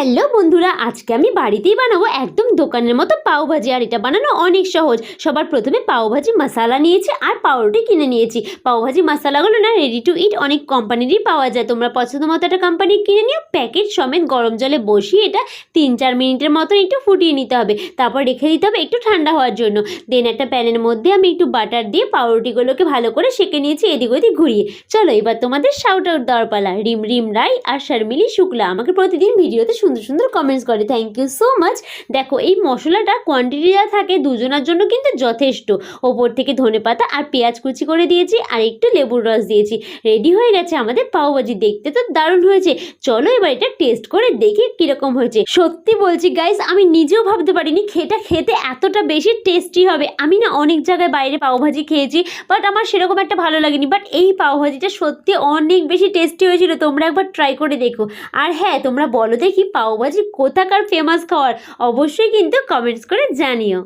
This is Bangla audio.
হ্যালো বন্ধুরা, আজকে আমি বাড়িতেই বানাবো একদম দোকানের মতো পাওভাজি। আর এটা বানানো অনেক সহজ। সবার প্রথমে পাওভাজি মশলা নিয়েছি আর পাউরুটি কিনে নিয়েছি। পাওভাজি মশলাগুলো না রেডি টু ইট অনেক কোম্পানিরই পাওয়া যায়। তোমরা পছন্দ মতো একটা কোম্পানি কিনে নিও। প্যাকেট সমেত গরম জলে বসিয়ে এটা 3-4 মিনিটের মতন একটু ফুটিয়ে নিতে হবে। তারপর রেখে দিতে হবে একটু ঠান্ডা হওয়ার জন্য। দেন একটা প্যানের মধ্যে আমি একটু বাটার দিয়ে পাউরুটিগুলোকে ভালো করে সেঁকে নিয়েছি এদিক ওদিক ঘুরিয়ে। চলো এবার তোমাদের শাউট আউট দেওয়ার পালা। রিম রিম রাই আর শর্মিলি শুক্লা আমাকে প্রতিদিন ভিডিওতে সুন্দর সুন্দর কমেন্টস করে, থ্যাংক ইউ সো মাচ। দেখো এই মশলাটা কোয়ান্টিটি যা থাকে দুজনের জন্য কিন্তু যথেষ্ট। ওপর থেকে ধনেপাতা আর পেঁয়াজ কুচি করে দিয়েছি আর একটু লেবুর রস দিয়েছি। রেডি হয়ে গেছে আমাদের পাওভাজি। দেখতে তো দারুণ হয়েছে। চলো এবার এটা টেস্ট করে দেখি কিরকম হয়েছে। সত্যি বলছি গাইস, আমি নিজেও ভাবতে পারিনি খেতে এতটা বেশি টেস্টি হবে। আমি না অনেক জায়গায় বাইরে পাওভাজি খেয়েছি, বাট আমার সেরকম একটা ভালো লাগেনি। বাট এই পাওভাজিটা সত্যি অনেক বেশি টেস্টি হয়েছিল। তোমরা একবার ট্রাই করে দেখো। আর হ্যাঁ, তোমরা বলো দেখি পাওভাজি কোথাকার ফেমাস খাওয়ার, অবশ্যই কিন্তু কমেন্টস করে জানিও।